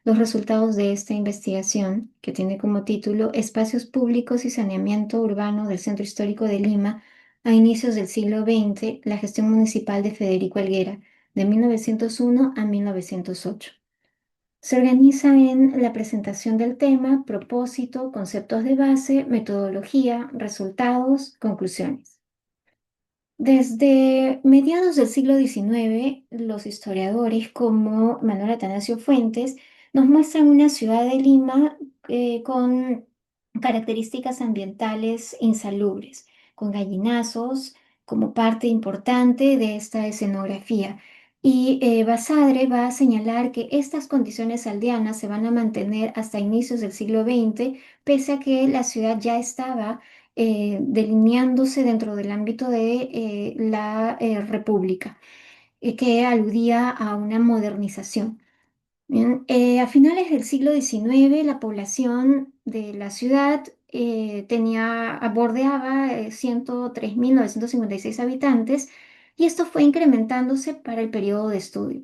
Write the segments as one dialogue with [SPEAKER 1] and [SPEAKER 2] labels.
[SPEAKER 1] los resultados de esta investigación, que tiene como título Espacios Públicos y Saneamiento Urbano del Centro Histórico de Lima a inicios del siglo XX, la gestión municipal de Federico Helguera, de 1901 a 1908. Se organiza en la presentación del tema, propósito, conceptos de base, metodología, resultados, conclusiones. Desde mediados del siglo XIX, los historiadores como Manuel Atanasio Fuentes nos muestran una ciudad de Lima con características ambientales insalubres, con gallinazos como parte importante de esta escenografía. Y Basadre va a señalar que estas condiciones aldeanas se van a mantener hasta inicios del siglo XX, pese a que la ciudad ya estaba delineándose dentro del ámbito de la República, que aludía a una modernización. Bien, a finales del siglo XIX, la población de la ciudad bordeaba 103.956 habitantes y esto fue incrementándose para el periodo de estudio.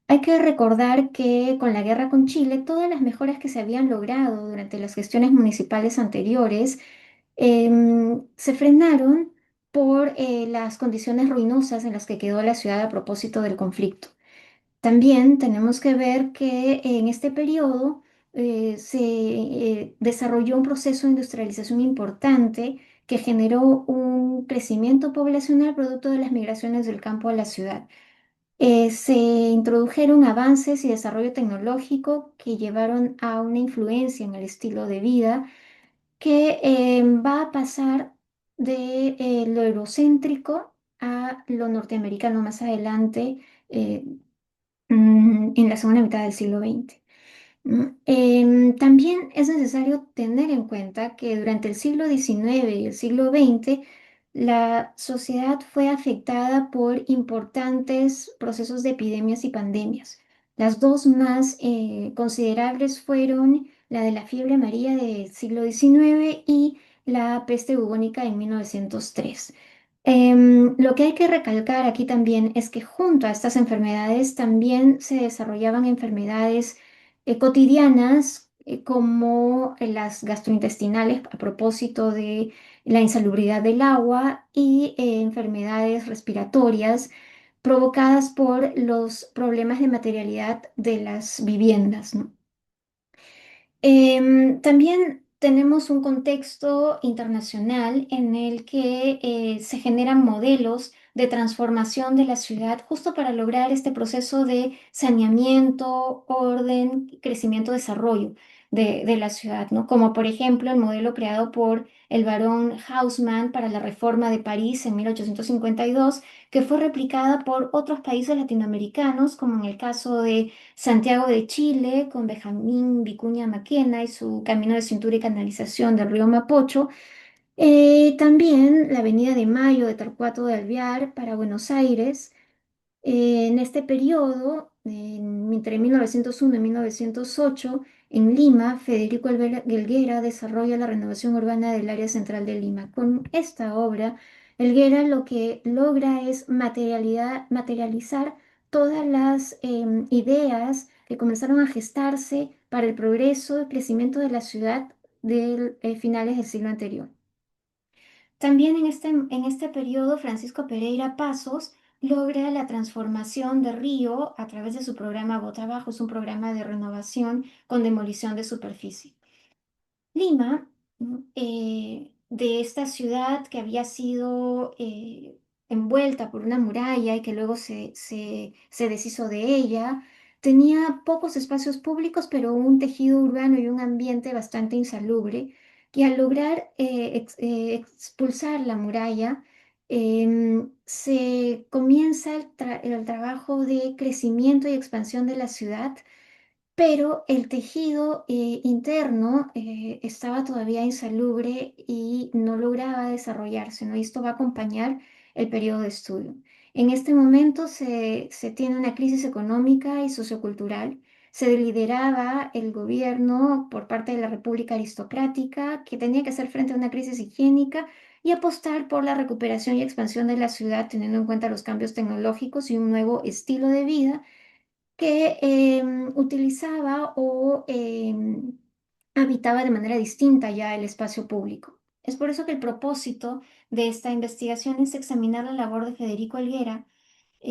[SPEAKER 1] Hay que recordar que con la guerra con Chile, todas las mejoras que se habían logrado durante las gestiones municipales anteriores se frenaron por las condiciones ruinosas en las que quedó la ciudad a propósito del conflicto. También tenemos que ver que en este periodo se desarrolló un proceso de industrialización importante que generó un crecimiento poblacional producto de las migraciones del campo a la ciudad. Se introdujeron avances y desarrollo tecnológico que llevaron a una influencia en el estilo de vida que va a pasar de lo eurocéntrico a lo norteamericano más adelante, eh, en la segunda mitad del siglo XX. ¿No? También es necesario tener en cuenta que durante el siglo XIX y el siglo XX, la sociedad fue afectada por importantes procesos de epidemias y pandemias. Las dos más considerables fueron la de la fiebre amarilla del siglo XIX y la peste bubónica en 1903. Lo que hay que recalcar aquí también es que junto a estas enfermedades también se desarrollaban enfermedades cotidianas como las gastrointestinales a propósito de la insalubridad del agua y enfermedades respiratorias provocadas por los problemas de materialidad de las viviendas, ¿no? También tenemos un contexto internacional en el que se generan modelos de transformación de la ciudad justo para lograr este proceso de saneamiento, orden, crecimiento, desarrollo de la ciudad, ¿no? Como por ejemplo el modelo creado por el barón Haussmann para la Reforma de París en 1852, que fue replicada por otros países latinoamericanos, como en el caso de Santiago de Chile, con Benjamín Vicuña Maquena y su camino de cintura y canalización del río Mapocho. También la Avenida de Mayo de Torcuato de Alvear para Buenos Aires. En este periodo, entre 1901 y 1908, en Lima, Federico Helguera desarrolla la renovación urbana del área central de Lima. Con esta obra, Helguera lo que logra es materializar todas las ideas que comenzaron a gestarse para el progreso y crecimiento de la ciudad de finales del siglo anterior. También en este periodo, Francisco Pereira Pasos logra la transformación de Río a través de su programa Bota Abajo, es un programa de renovación con demolición de superficie. Lima, de esta ciudad que había sido envuelta por una muralla y que luego se deshizo de ella, tenía pocos espacios públicos, pero un tejido urbano y un ambiente bastante insalubre. Y al lograr expulsar la muralla, se comienza el trabajo de crecimiento y expansión de la ciudad, pero el tejido interno estaba todavía insalubre y no lograba desarrollarse, ¿no? Y esto va a acompañar el periodo de estudio. En este momento se tiene una crisis económica y sociocultural. Se lideraba el gobierno por parte de la República Aristocrática, que tenía que hacer frente a una crisis higiénica y apostar por la recuperación y expansión de la ciudad, teniendo en cuenta los cambios tecnológicos y un nuevo estilo de vida que utilizaba o habitaba de manera distinta ya el espacio público. Es por eso que el propósito de esta investigación es examinar la labor de Federico Helguera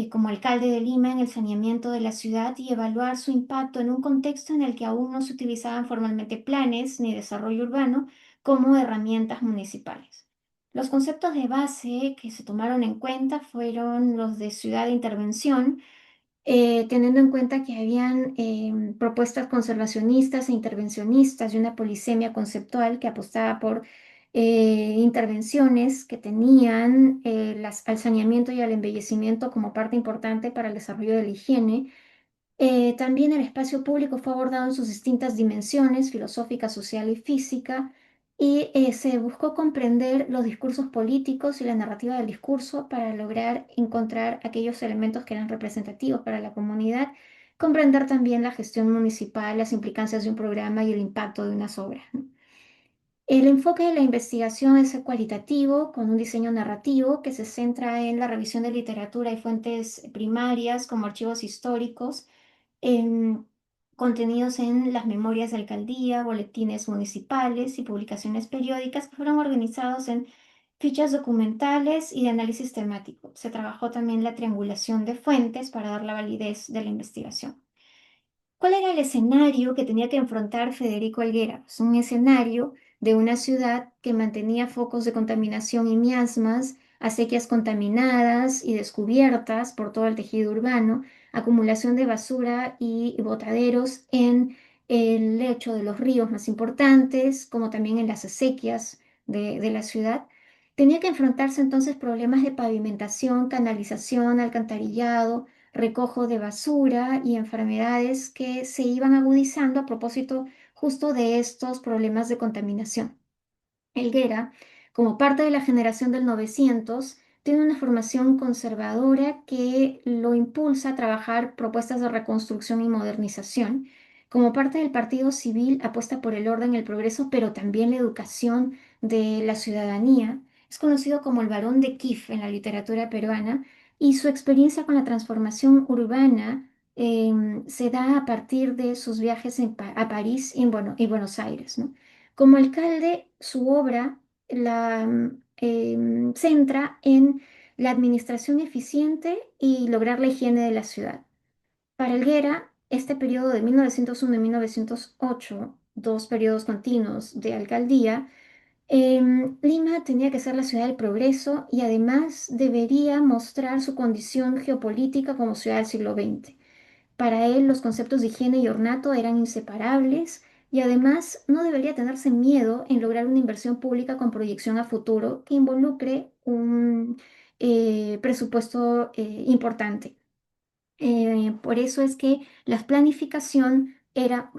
[SPEAKER 1] como alcalde de Lima en el saneamiento de la ciudad y evaluar su impacto en un contexto en el que aún no se utilizaban formalmente planes ni desarrollo urbano como herramientas municipales. Los conceptos de base que se tomaron en cuenta fueron los de ciudad de intervención, teniendo en cuenta que habían propuestas conservacionistas e intervencionistas y una polisemia conceptual que apostaba por intervenciones que tenían al saneamiento y al embellecimiento como parte importante para el desarrollo de la higiene. También el espacio público fue abordado en sus distintas dimensiones, filosófica, social y física, y se buscó comprender los discursos políticos y la narrativa del discurso para lograr encontrar aquellos elementos que eran representativos para la comunidad, comprender también la gestión municipal, las implicancias de un programa y el impacto de unas obras, ¿no? El enfoque de la investigación es cualitativo, con un diseño narrativo que se centra en la revisión de literatura y fuentes primarias como archivos históricos, em, contenidos en las memorias de alcaldía, boletines municipales y publicaciones periódicas que fueron organizados en fichas documentales y de análisis temático. Se trabajó también la triangulación de fuentes para dar la validez de la investigación. ¿Cuál era el escenario que tenía que enfrentar Federico Helguera? Pues un escenario de una ciudad que mantenía focos de contaminación y miasmas, acequias contaminadas y descubiertas por todo el tejido urbano, acumulación de basura y botaderos en el lecho de los ríos más importantes, como también en las acequias de la ciudad. Tenía que enfrentarse entonces problemas de pavimentación, canalización, alcantarillado, recojo de basura y enfermedades que se iban agudizando a propósito justo de estos problemas de contaminación. Helguera, como parte de la generación del 900, tiene una formación conservadora que lo impulsa a trabajar propuestas de reconstrucción y modernización. Como parte del Partido Civil, apuesta por el orden y el progreso, pero también la educación de la ciudadanía. Es conocido como el Barón de Kif en la literatura peruana y su experiencia con la transformación urbana se da a partir de sus viajes a París y Buenos Aires, ¿no? Como alcalde, su obra la centra en la administración eficiente y lograr la higiene de la ciudad. Para Helguera, este periodo de 1901 y 1908, dos periodos continuos de alcaldía, Lima tenía que ser la ciudad del progreso y además debería mostrar su condición geopolítica como ciudad del siglo XX. Para él, los conceptos de higiene y ornato eran inseparables y además no debería tenerse miedo en lograr una inversión pública con proyección a futuro que involucre un presupuesto importante. Por eso es que la planificación era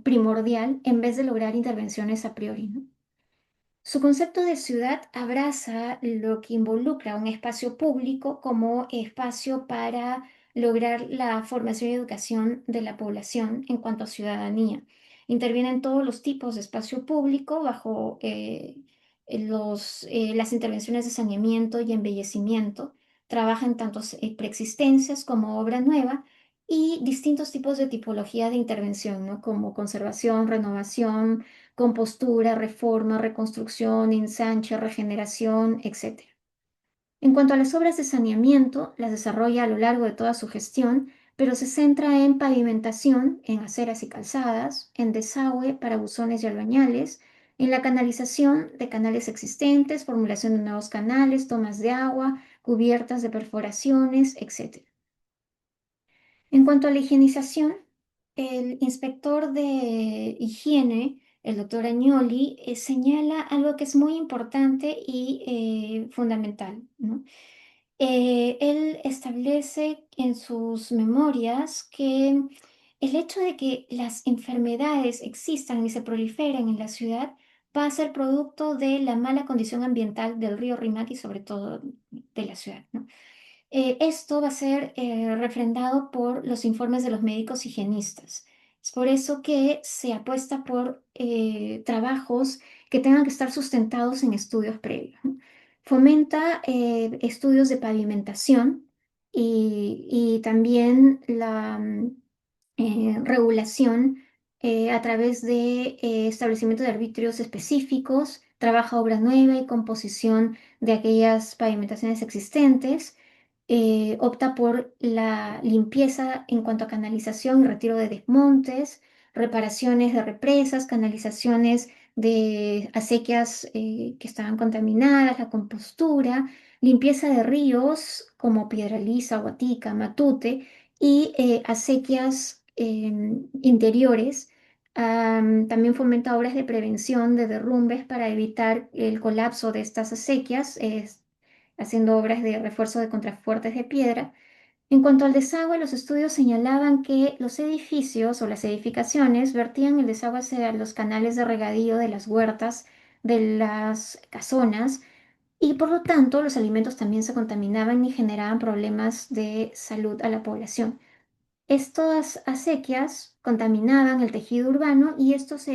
[SPEAKER 1] primordial en vez de lograr intervenciones a priori, ¿no? Su concepto de ciudad abraza lo que involucra un espacio público como espacio para lograr la formación y educación de la población en cuanto a ciudadanía. Intervienen todos los tipos de espacio público bajo las intervenciones de saneamiento y embellecimiento. Trabajan tanto preexistencias como obra nueva y distintos tipos de tipología de intervención, ¿no? Como conservación, renovación, compostura, reforma, reconstrucción, ensanche, regeneración, etc. En cuanto a las obras de saneamiento, las desarrolla a lo largo de toda su gestión, pero se centra en pavimentación, en aceras y calzadas, en desagüe para buzones y albañales, en la canalización de canales existentes, formulación de nuevos canales, tomas de agua, cubiertas de perforaciones, etc. En cuanto a la higienización, el inspector de higiene, el doctor Agnoli, señala algo que es muy importante y fundamental, ¿no? Él establece en sus memorias que el hecho de que las enfermedades existan y se proliferen en la ciudad va a ser producto de la mala condición ambiental del río Rímac y sobre todo de la ciudad, ¿no? Esto va a ser refrendado por los informes de los médicos higienistas. Es por eso que se apuesta por trabajos que tengan que estar sustentados en estudios previos, ¿no? Fomenta estudios de pavimentación y también la regulación a través de establecimiento de arbitrios específicos, trabaja obra nueva y composición de aquellas pavimentaciones existentes, opta por la limpieza en cuanto a canalización y retiro de desmontes, reparaciones de represas, canalizaciones de acequias que estaban contaminadas, la compostura, limpieza de ríos como Piedralíza, Guatica, Matute y acequias interiores. También fomenta obras de prevención de derrumbes para evitar el colapso de estas acequias, haciendo obras de refuerzo de contrafuertes de piedra. En cuanto al desagüe, los estudios señalaban que los edificios o las edificaciones vertían el desagüe hacia los canales de regadío de las huertas, de las casonas, y por lo tanto los alimentos también se contaminaban y generaban problemas de salud a la población. Estas acequias contaminaban el tejido urbano y esto se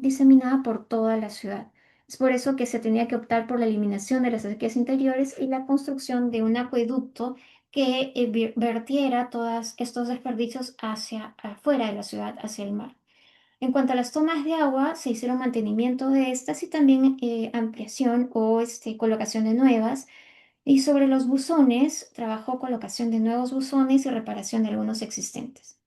[SPEAKER 1] diseminaba por toda la ciudad. Es por eso que se tenía que optar por la eliminación de las acequias interiores y la construcción de un acueducto que vertiera todos estos desperdicios hacia afuera de la ciudad, hacia el mar. En cuanto a las tomas de agua, se hicieron mantenimiento de estas y también ampliación o colocación de nuevas. Y sobre los buzones, trabajó colocación de nuevos buzones y reparación de algunos existentes.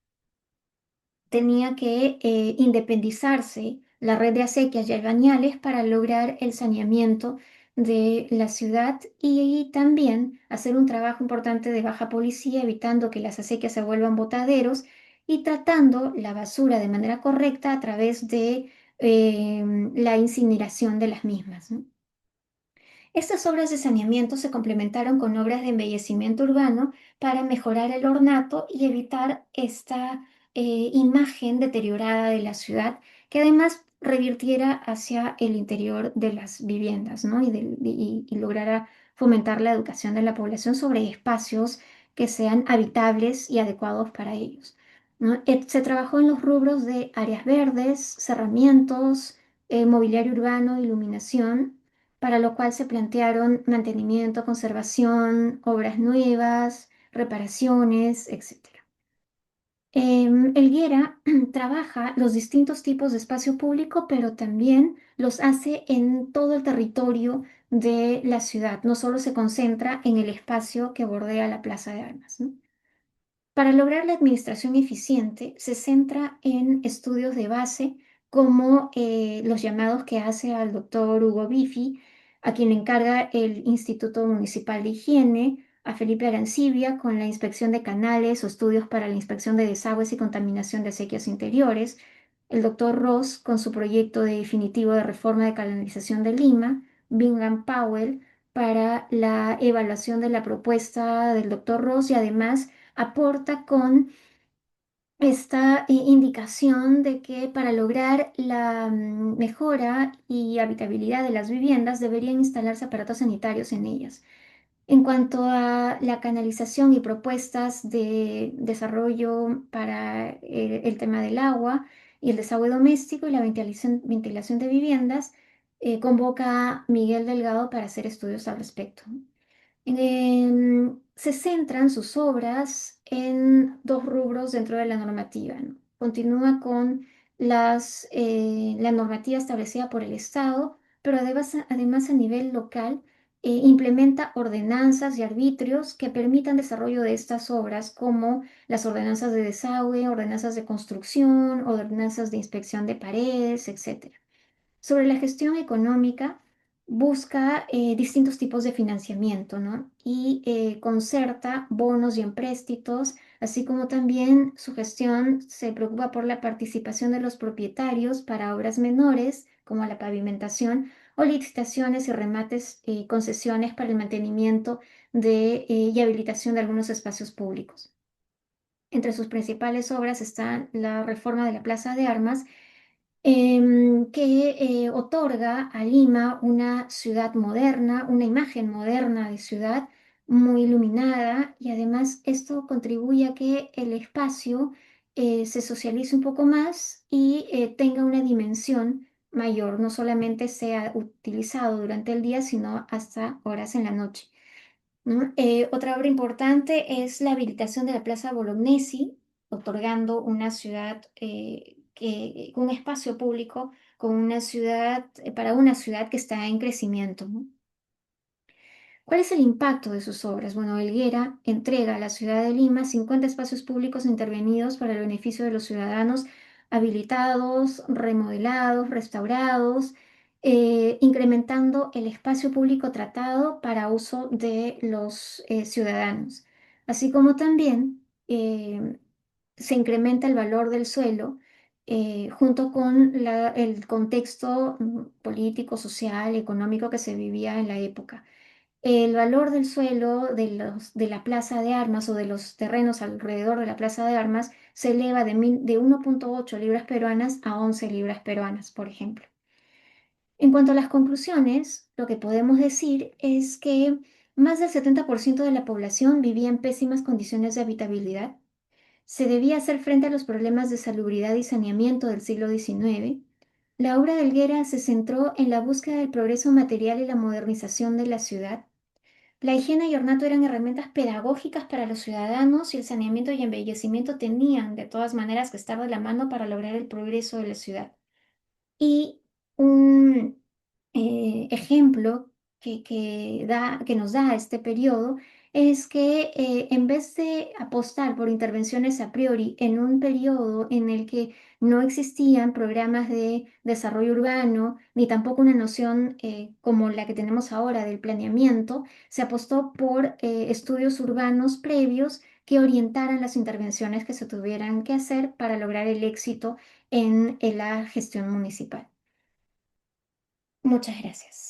[SPEAKER 1] Tenía que independizarse la red de acequias y albañales para lograr el saneamiento de la ciudad y también hacer un trabajo importante de baja policía, evitando que las acequias se vuelvan botaderos y tratando la basura de manera correcta a través de la incineración de las mismas, ¿no? Estas obras de saneamiento se complementaron con obras de embellecimiento urbano para mejorar el ornato y evitar esta imagen deteriorada de la ciudad, que además revirtiera hacia el interior de las viviendas, ¿no? Y lograra fomentar la educación de la población sobre espacios que sean habitables y adecuados para ellos, ¿no? Se trabajó en los rubros de áreas verdes, cerramientos, mobiliario urbano, iluminación, para lo cual se plantearon mantenimiento, conservación, obras nuevas, reparaciones, etc. Elguera trabaja los distintos tipos de espacio público, pero también los hace en todo el territorio de la ciudad. No solo se concentra en el espacio que bordea la Plaza de Armas, ¿no? Para lograr la administración eficiente, se centra en estudios de base como los llamados que hace al doctor Hugo Bifi, a quien le encarga el Instituto Municipal de Higiene, a Felipe Arancibia con la inspección de canales o estudios para la inspección de desagües y contaminación de acequias interiores, el doctor Ross con su proyecto de definitivo de reforma de canalización de Lima, Bingham Powell para la evaluación de la propuesta del doctor Ross y además aporta con esta indicación de que para lograr la mejora y habitabilidad de las viviendas deberían instalarse aparatos sanitarios en ellas. En cuanto a la canalización y propuestas de desarrollo para el tema del agua y el desagüe doméstico y la ventilación de viviendas, convoca a Miguel Delgado para hacer estudios al respecto. Se centran sus obras en dos rubros dentro de la normativa, ¿no? Continúa con la normativa establecida por el Estado, pero además a nivel local implementa ordenanzas y arbitrios que permitan desarrollo de estas obras, como las ordenanzas de desagüe, ordenanzas de construcción, ordenanzas de inspección de paredes, etc. Sobre la gestión económica, busca distintos tipos de financiamiento, ¿no? Y concerta bonos y empréstitos, así como también su gestión se preocupa por la participación de los propietarios para obras menores, como la pavimentación, o licitaciones y remates y concesiones para el mantenimiento y habilitación de algunos espacios públicos. Entre sus principales obras están la reforma de la Plaza de Armas, que otorga a Lima una ciudad moderna, una imagen moderna de ciudad muy iluminada, y además esto contribuye a que el espacio se socialice un poco más y tenga una dimensión mayor, no solamente sea utilizado durante el día, sino hasta horas en la noche. ¿No? Otra obra importante es la habilitación de la Plaza Bolognesi, otorgando una ciudad, un espacio público con una ciudad, para una ciudad que está en crecimiento, ¿no? ¿Cuál es el impacto de sus obras? Bueno, Helguera entrega a la ciudad de Lima 50 espacios públicos intervenidos para el beneficio de los ciudadanos, habilitados, remodelados, restaurados, incrementando el espacio público tratado para uso de los ciudadanos, así como también se incrementa el valor del suelo. Junto con el contexto político, social, económico que se vivía en la época. El valor del suelo de la plaza de armas o de los terrenos alrededor de la plaza de armas se eleva de 1,8 libras peruanas a 11 libras peruanas, por ejemplo. En cuanto a las conclusiones, lo que podemos decir es que más del 70% de la población vivía en pésimas condiciones de habitabilidad. Se debía hacer frente a los problemas de salubridad y saneamiento del siglo XIX. La obra de Helguera se centró en la búsqueda del progreso material y la modernización de la ciudad. La higiene y ornato eran herramientas pedagógicas para los ciudadanos y el saneamiento y embellecimiento tenían de todas maneras que estar de la mano para lograr el progreso de la ciudad. Y un ejemplo que nos da este periodo es que en vez de apostar por intervenciones a priori en un periodo en el que no existían programas de desarrollo urbano, ni tampoco una noción como la que tenemos ahora del planeamiento, se apostó por estudios urbanos previos que orientaran las intervenciones que se tuvieran que hacer para lograr el éxito en la gestión municipal. Muchas gracias.